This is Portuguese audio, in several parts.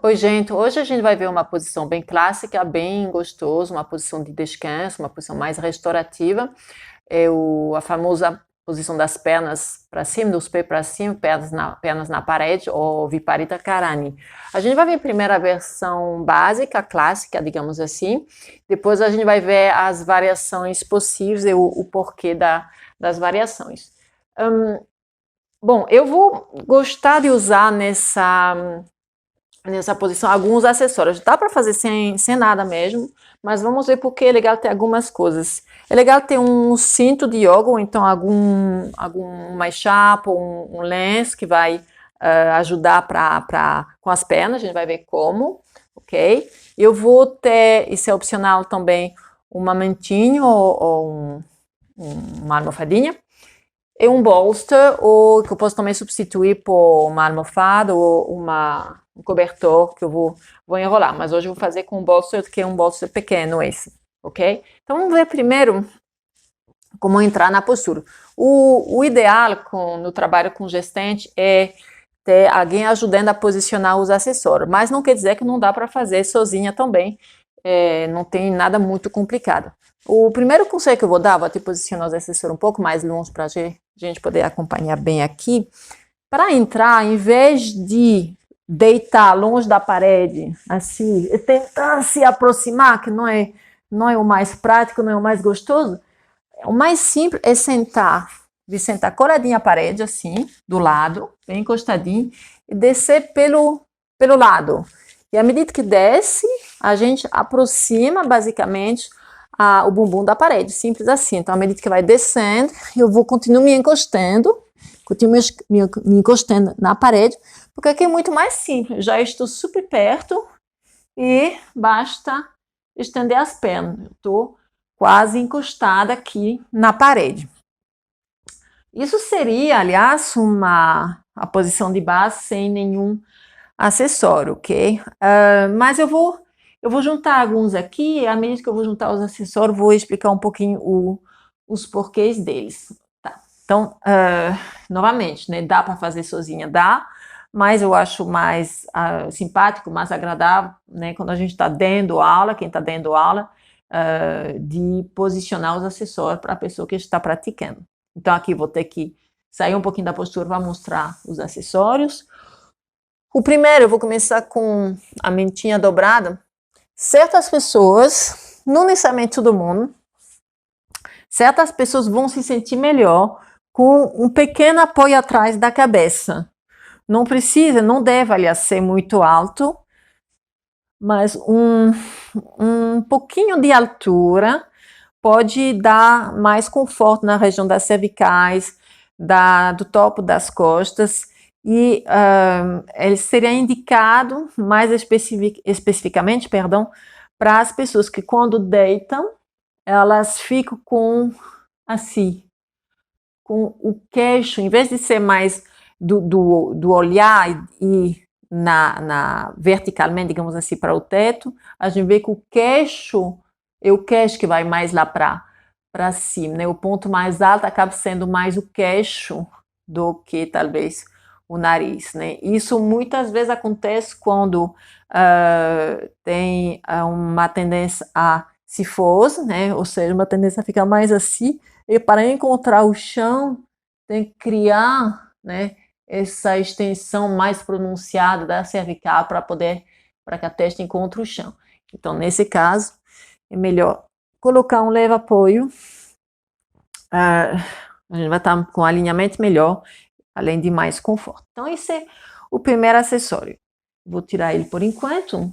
Oi, gente. Hoje a gente vai ver uma posição bem clássica, bem gostosa, uma posição de descanso, uma posição mais restaurativa. A famosa posição das pernas para cima, dos pés para cima, pernas na parede, ou Viparita Karani. A gente vai ver primeiro a versão básica, clássica, digamos assim. Depois a gente vai ver as variações possíveis e o porquê das variações. Bom, eu vou gostar de usar nessa posição alguns acessórios. Dá para fazer sem nada mesmo, mas vamos ver porque é legal ter algumas coisas. É legal ter um cinto de yoga, ou então mais chapa, um lenço que vai ajudar com as pernas, a gente vai ver como, ok? Eu vou ter, isso é opcional também, uma mantinha ou uma almofadinha. E um bolster, ou que eu posso também substituir por uma almofada ou um cobertor que eu vou enrolar. Mas hoje eu vou fazer com um bolster, que é um bolster pequeno esse, ok? Então vamos ver primeiro como entrar na postura. O ideal no trabalho com gestante é ter alguém ajudando a posicionar os acessórios, mas não quer dizer que não dá para fazer sozinha também, não tem nada muito complicado. O primeiro conselho que eu vou dar, vou te posicionar os acessórios um pouco mais longe para a gente poder acompanhar bem aqui. Para entrar, em vez de deitar longe da parede, assim, e tentar se aproximar, que não é o mais prático, não é o mais gostoso, o mais simples é sentar coladinho à parede, assim, do lado, bem encostadinho, e descer pelo lado. E à medida que desce, a gente aproxima, basicamente, o bumbum da parede, simples assim. Então, à medida que vai descendo, eu continuo me encostando na parede, porque aqui é muito mais simples. Já estou super perto e basta estender as pernas. Eu estou quase encostada aqui na parede. Isso seria, aliás, a posição de base sem nenhum acessório, ok? Mas eu vou juntar alguns aqui, e à medida que eu vou juntar os acessórios, vou explicar um pouquinho os porquês deles. Tá. Então, novamente, né, dá para fazer sozinha, dá, mas eu acho mais simpático, mais agradável, né, quando a gente está dando aula, quem está dando aula, de posicionar os acessórios para a pessoa que está praticando. Então, aqui vou ter que sair um pouquinho da postura para mostrar os acessórios. O primeiro, eu vou começar com a mentinha dobrada. Certas pessoas, não necessariamente todo mundo, certas pessoas vão se sentir melhor com um pequeno apoio atrás da cabeça. Não precisa, não deve, aliás, ser muito alto, mas um pouquinho de altura pode dar mais conforto na região das cervicais, do topo das costas, e ele seria indicado mais especificamente, para as pessoas que quando deitam, elas ficam assim, com o queixo, em vez de ser mais do olhar e verticalmente, digamos assim, para o teto, a gente vê que o queixo é o queixo que vai mais lá para cima, né? O ponto mais alto acaba sendo mais o queixo do que talvez o nariz, né? Isso muitas vezes acontece quando tem uma tendência a cifose, né? Ou seja, uma tendência a ficar mais assim, e para encontrar o chão tem que criar, né, essa extensão mais pronunciada da cervical para que a testa encontre o chão. Então, nesse caso, é melhor colocar um leva-apoio. A gente vai estar com um alinhamento melhor, além de mais conforto. Então, esse é o primeiro acessório. Vou tirar ele por enquanto.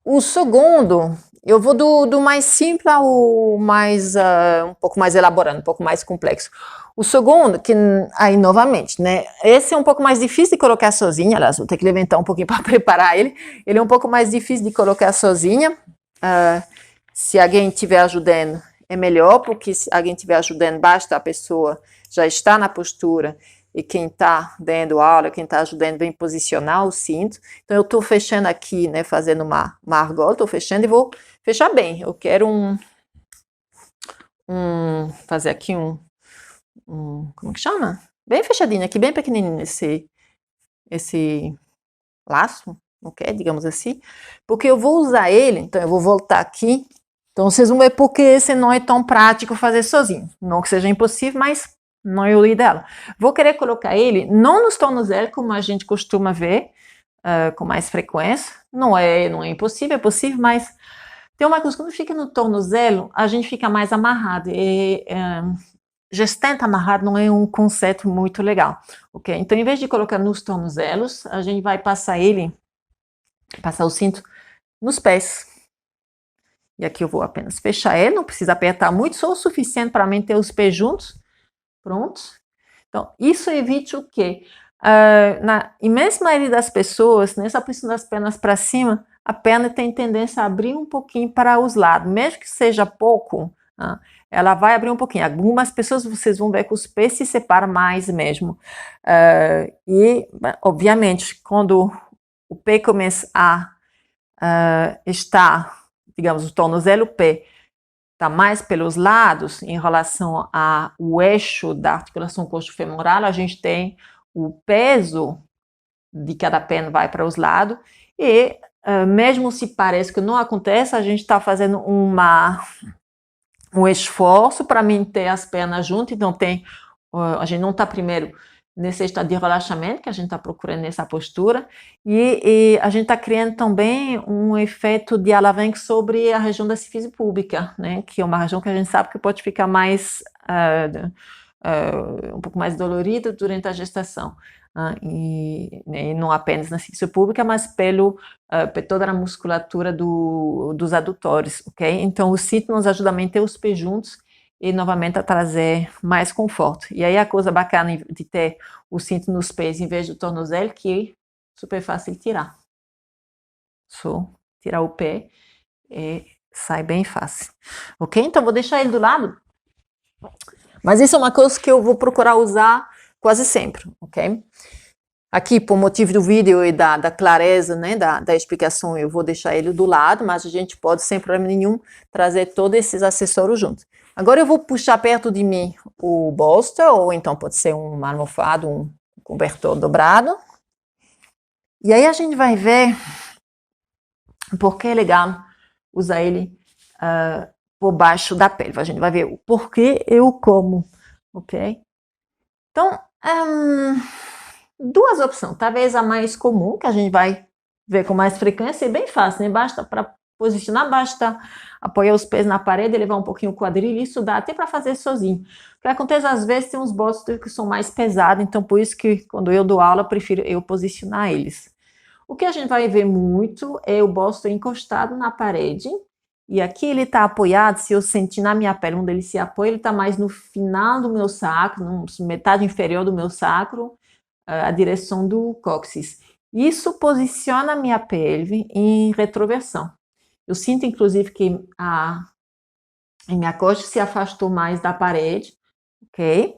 O segundo, eu vou do mais simples ao mais, um pouco mais elaborado, um pouco mais complexo. O segundo, que aí novamente, né? Esse é um pouco mais difícil de colocar sozinha, aliás, vou ter que levantar um pouquinho para preparar ele. Ele é um pouco mais difícil de colocar sozinha. Se alguém estiver ajudando, é melhor, porque se alguém estiver ajudando, basta a pessoa já estar na postura e quem está dando aula, quem está ajudando, vem posicionar o cinto. Então, eu estou fechando aqui, né, fazendo uma argola, estou fechando e vou fechar bem. Eu quero fazer aqui como que chama? Bem fechadinho aqui, bem pequenininho esse laço, ok? Digamos assim, porque eu vou usar ele, então eu vou voltar aqui. Então vocês vão ver porque esse não é tão prático fazer sozinho. Não que seja impossível, mas não é o ideal. Vou querer colocar ele não nos tornozelos, como a gente costuma ver, com mais frequência. Não é impossível, é possível, mas tem uma coisa, quando fica no tornozelo, a gente fica mais amarrado. E gestante amarrado não é um conceito muito legal, ok? Então, em vez de colocar nos tornozelos, a gente vai passar o cinto nos pés. E aqui eu vou apenas fechar ele, não precisa apertar muito, só o suficiente para manter os pés juntos. Pronto. Então, isso evita o quê? Na imensa maioria das pessoas, nessa posição das pernas para cima, a perna tem tendência a abrir um pouquinho para os lados, mesmo que seja pouco, ela vai abrir um pouquinho. Algumas pessoas vocês vão ver que os pés se separam mais mesmo. E, obviamente, quando o pé começa a estar, digamos, o tornozelo, o pé está mais pelos lados em relação ao eixo da articulação coxo-femoral, a gente tem o peso de cada perna vai para os lados e mesmo se parece que não acontece, a gente está fazendo um esforço para manter as pernas juntas, então a gente não está primeiro nesse estado de relaxamento que a gente está procurando nessa postura, e a gente está criando também um efeito de alavanca sobre a região da sifise pública, né, que é uma região que a gente sabe que pode ficar mais, um pouco mais dolorida durante a gestação, e não apenas na sifise pública, mas por toda a musculatura dos adutores, ok? Então o cinto nos ajuda a manter os pés juntos e novamente a trazer mais conforto. E aí a coisa bacana de ter o cinto nos pés em vez do tornozelo, que é super fácil de tirar. Só tirar o pé e sai bem fácil. Ok? Então vou deixar ele do lado. Mas isso é uma coisa que eu vou procurar usar quase sempre, ok? Aqui, por motivo do vídeo e da clareza, né, da explicação, eu vou deixar ele do lado, mas a gente pode, sem problema nenhum, trazer todos esses acessórios juntos. Agora eu vou puxar perto de mim o bolster, ou então pode ser uma almofada, um cobertor dobrado. E aí a gente vai ver porque é legal usar ele por baixo da pele. A gente vai ver o porquê e o como, ok? Então, duas opções. Talvez a mais comum, que a gente vai ver com mais frequência, é bem fácil, né? Basta para posicionar, basta apoiar os pés na parede, levar um pouquinho o quadril, isso dá até para fazer sozinho. O que acontece, às vezes, tem uns bolsters que são mais pesados, então por isso que quando eu dou aula, eu prefiro eu posicionar eles. O que a gente vai ver muito é o bolster encostado na parede, e aqui ele está apoiado, se eu sentir na minha pele onde ele se apoia, ele está mais no final do meu sacro, na metade inferior do meu sacro, a direção do cóccix. Isso posiciona a minha pelve em retroversão. Eu sinto, inclusive, que a minha coxa se afastou mais da parede, ok?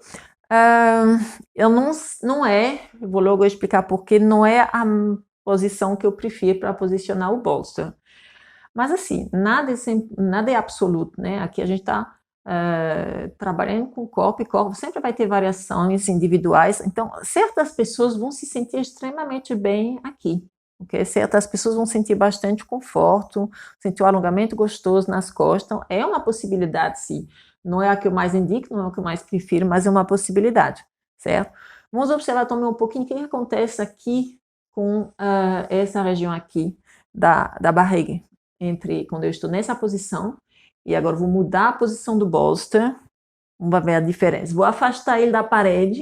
Eu vou logo explicar porque não é a posição que eu prefiro para posicionar o bolster. Mas assim, nada é absoluto, né? Aqui a gente está trabalhando com corpo e corpo, sempre vai ter variações individuais, então certas pessoas vão se sentir extremamente bem aqui, ok? Certas pessoas vão sentir bastante conforto, sentir um alongamento gostoso nas costas, então é uma possibilidade, sim. Não é a que eu mais indico, não é o que eu mais prefiro, mas é uma possibilidade, certo? Vamos observar também um pouquinho o que acontece aqui com essa região aqui da barriga, quando eu estou nessa posição, e agora vou mudar a posição do bolster, vamos ver a diferença. Vou afastar ele da parede.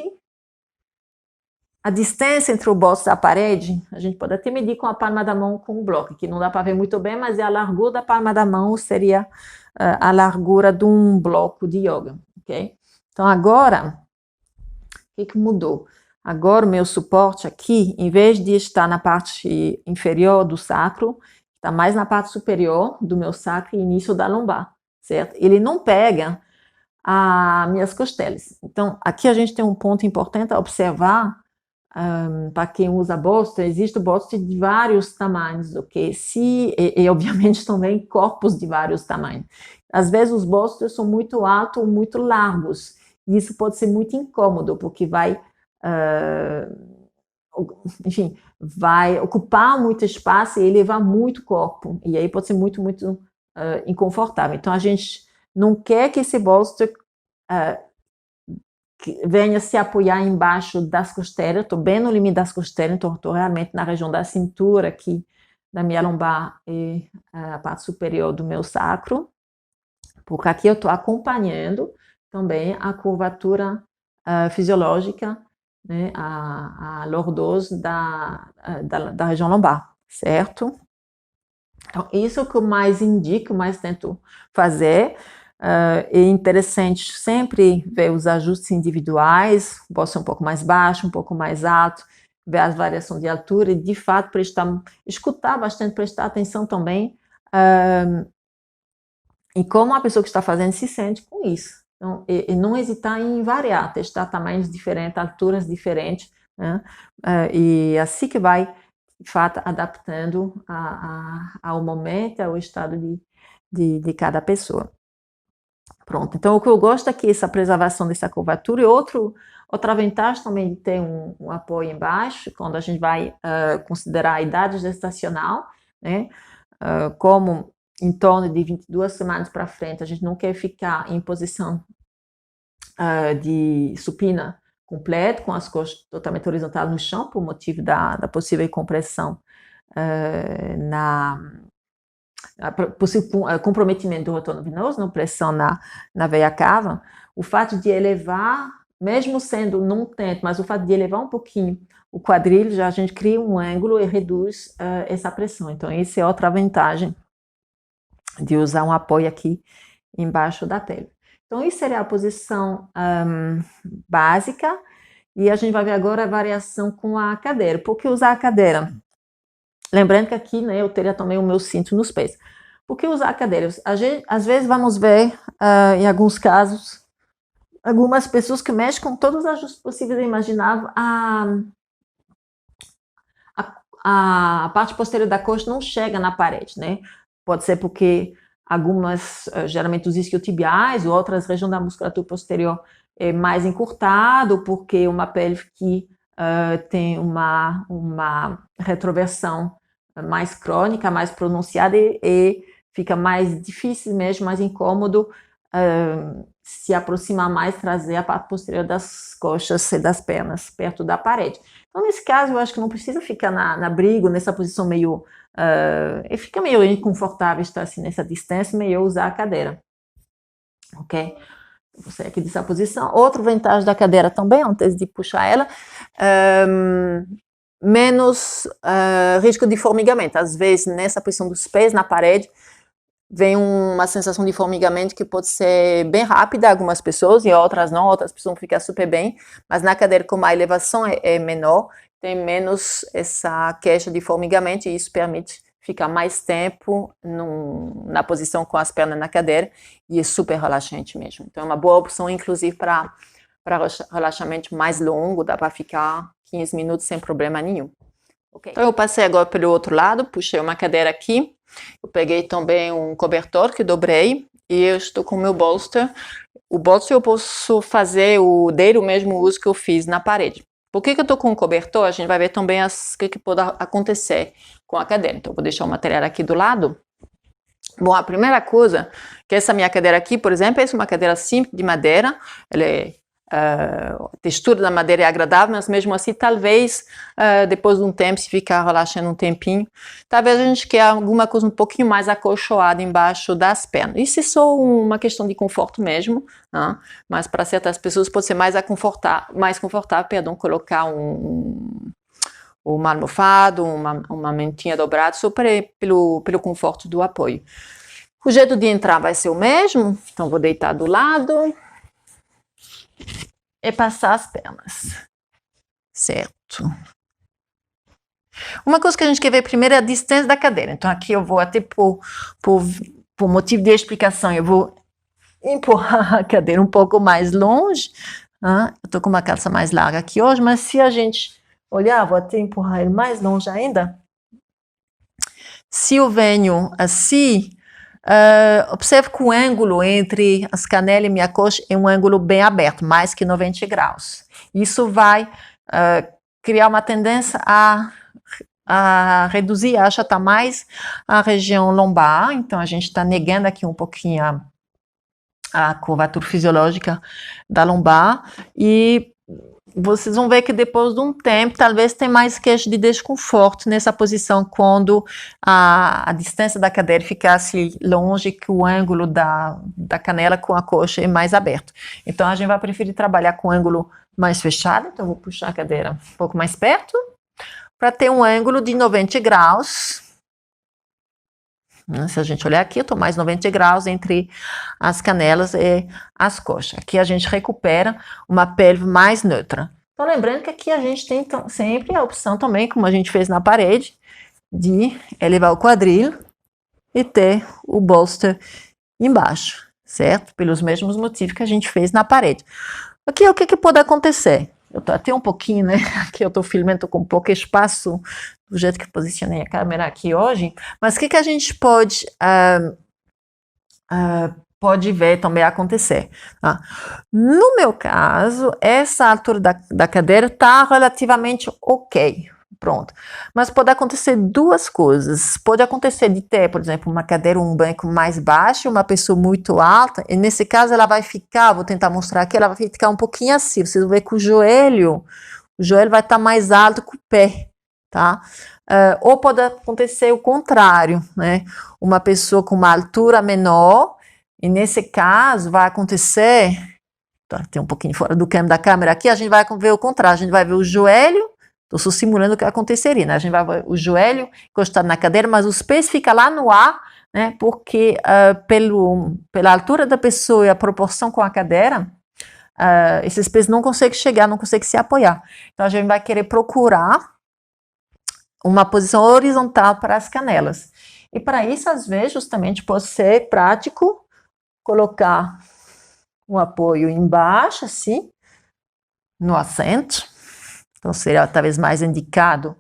A distância entre o bolster e a parede, a gente pode até medir com a palma da mão com o bloco, que não dá para ver muito bem, mas é a largura da palma da mão, seria a largura de um bloco de yoga, ok? Então agora, o que mudou? Agora o meu suporte aqui, em vez de estar na parte inferior do sacro, está mais na parte superior do meu sacro e início da lombar, certo? Ele não pega as minhas costelas. Então, aqui a gente tem um ponto importante a observar, para quem usa bolster, existe bolster de vários tamanhos, ok? E obviamente também corpos de vários tamanhos. Às vezes os bolsters são muito altos ou muito largos, e isso pode ser muito incômodo, porque vai vai ocupar muito espaço e elevar muito o corpo. E aí pode ser muito, muito inconfortável. Então, a gente não quer que esse bolster venha se apoiar embaixo das costelas. Estou bem no limite das costelas, então estou realmente na região da cintura aqui, da minha lombar e a parte superior do meu sacro. Porque aqui eu estou acompanhando também a curvatura fisiológica, né, a lordose da região lombar, certo? Então, isso é o que eu mais indico, mais tento fazer. É interessante sempre ver os ajustes individuais, pode ser um pouco mais baixo, um pouco mais alto, ver as variações de altura e, de fato, escutar bastante, prestar atenção também e como a pessoa que está fazendo se sente com isso. Então, e não hesitar em variar, testar tamanhos diferentes, alturas diferentes, né? E assim que vai, de fato, adaptando ao momento, ao estado de cada pessoa. Pronto, então o que eu gosto aqui é essa preservação dessa curvatura e outra vantagem também de ter um apoio embaixo, quando a gente vai considerar a idade gestacional, né? Como em torno de 22 semanas para frente, a gente não quer ficar em posição de supina completa, com as costas totalmente horizontais no chão, por motivo da possível compressão possível comprometimento do retorno venoso, não pressão na veia cava. O fato de elevar, mesmo sendo num tento, mas o fato de elevar um pouquinho o quadril, já a gente cria um ângulo e reduz essa pressão. Então, essa é outra vantagem de usar um apoio aqui embaixo da pele. Então, isso seria a posição básica, e a gente vai ver agora a variação com a cadeira. Por que usar a cadeira? Lembrando que aqui, né, eu teria também o meu cinto nos pés. Por que usar a cadeira? Às vezes vamos ver, em alguns casos, algumas pessoas que mexem com todos os ajustes possíveis e imagináveis, a parte posterior da coxa não chega na parede, né? Pode ser porque geralmente os isquiotibiais ou outras regiões da musculatura posterior é mais encurtado, porque uma pele que tem uma retroversão mais crônica, mais pronunciada e fica mais difícil mesmo, mais incômodo se aproximar mais, trazer a parte posterior das coxas e das pernas perto da parede. Então, nesse caso, eu acho que não precisa ficar na briga, nessa posição meio e fica meio inconfortável estar assim nessa distância, meio usar a cadeira, ok? Você aqui dessa posição. Outra vantagem da cadeira também, antes de puxar ela, menos risco de formigamento. Às vezes, nessa posição dos pés na parede, vem uma sensação de formigamento que pode ser bem rápida, algumas pessoas, e outras não, outras pessoas vão ficar super bem, mas na cadeira, como a elevação é menor, tem menos essa queixa de formigamento, e isso permite ficar mais tempo na posição com as pernas na cadeira, e é super relaxante mesmo. Então é uma boa opção, inclusive, para relaxamento mais longo, dá para ficar 15 minutos sem problema nenhum. Okay. Então eu passei agora pelo outro lado, puxei uma cadeira aqui, eu peguei também um cobertor que dobrei, e eu estou com o meu bolster. O bolster eu posso fazer o mesmo uso que eu fiz na parede. Por que eu estou com o cobertor? A gente vai ver também o que pode acontecer com a cadeira. Então, eu vou deixar o material aqui do lado. Bom, a primeira coisa, que essa minha cadeira aqui, por exemplo, é uma cadeira simples de madeira. A textura da madeira é agradável, mas mesmo assim, talvez, depois de um tempo, se ficar relaxando um tempinho, talvez a gente quer alguma coisa um pouquinho mais acolchoada embaixo das pernas. Isso é só uma questão de conforto mesmo, né? Mas para certas pessoas pode ser mais confortável, colocar uma almofada, uma mantinha dobrada, só pelo conforto do apoio. O jeito de entrar vai ser o mesmo, então vou deitar do lado e passar as pernas, certo? Uma coisa que a gente quer ver primeiro é a distância da cadeira. Então aqui eu vou até por motivo de explicação, eu vou empurrar a cadeira um pouco mais longe. Eu tô com uma calça mais larga aqui hoje, mas se a gente olhar, vou até empurrar ele mais longe ainda. Se eu venho assim, observe que o ângulo entre as canelas e minha coxa é um ângulo bem aberto, mais que 90 graus. Isso vai criar uma tendência a a reduzir, achatar mais a região lombar, então a gente está negando aqui um pouquinho a curvatura fisiológica da lombar, e vocês vão ver que depois de um tempo, talvez tem mais queixa de desconforto nessa posição, quando a distância da cadeira ficasse longe, que o ângulo da canela com a coxa é mais aberto. Então a gente vai preferir trabalhar com o ângulo mais fechado, então eu vou puxar a cadeira um pouco mais perto, para ter um ângulo de 90 graus. Se a gente olhar aqui, eu estou mais 90 graus entre as canelas e as coxas. Aqui a gente recupera uma pelve mais neutra. Então, lembrando que aqui a gente tem sempre a opção também, como a gente fez na parede, de elevar o quadril e ter o bolster embaixo, certo? Pelos mesmos motivos que a gente fez na parede. Aqui, o que pode acontecer? Eu tô até um pouquinho, né? Aqui eu tô filmando, tô com pouco espaço, do jeito que eu posicionei a câmera aqui hoje. Mas o que a gente pode ver também acontecer? Tá? No meu caso, essa altura da cadeira tá relativamente ok. Pronto. Mas pode acontecer duas coisas. Pode acontecer de ter, por exemplo, uma cadeira ou um banco mais baixo, uma pessoa muito alta, e nesse caso ela vai ficar, vou tentar mostrar aqui, ela vai ficar um pouquinho assim. Vocês vão ver que o joelho vai estar mais alto que o pé, tá? Ou pode acontecer o contrário, né? Uma pessoa com uma altura menor, e nesse caso vai acontecer, tem um pouquinho fora do câmbio da câmera aqui, a gente vai ver o contrário, a gente vai ver o joelho. Estou só simulando o que aconteceria, né? A gente vai ver o joelho encostado na cadeira, mas os pés ficam lá no ar, né? Porque pela altura da pessoa e a proporção com a cadeira, esses pés não conseguem chegar, não conseguem se apoiar. Então a gente vai querer procurar uma posição horizontal para as canelas. E para isso, às vezes, justamente pode ser prático colocar um apoio embaixo, assim, no assento. Então, seria talvez mais indicado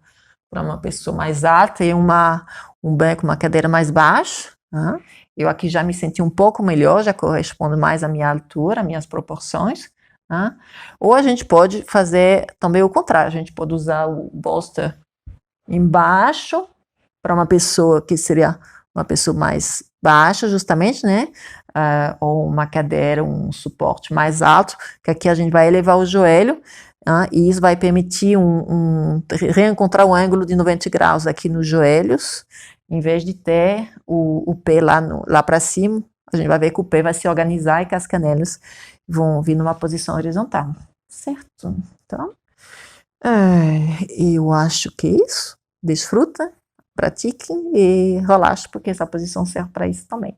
para uma pessoa mais alta e um banco, uma cadeira mais baixa. Né? Eu aqui já me senti um pouco melhor, já corresponde mais à minha altura, às minhas proporções. Né? Ou a gente pode fazer também o contrário, a gente pode usar o bolster embaixo para uma pessoa que seria uma pessoa mais baixa, justamente, né? Ou uma cadeira, um suporte mais alto, que aqui a gente vai elevar o joelho. E isso vai permitir reencontrar o ângulo de 90 graus aqui nos joelhos, em vez de ter o pé lá para cima. A gente vai ver que o pé vai se organizar e que as canelas vão vir numa posição horizontal, certo? Então, eu acho que é isso. Desfruta, pratique e relaxe, porque essa posição serve para isso também.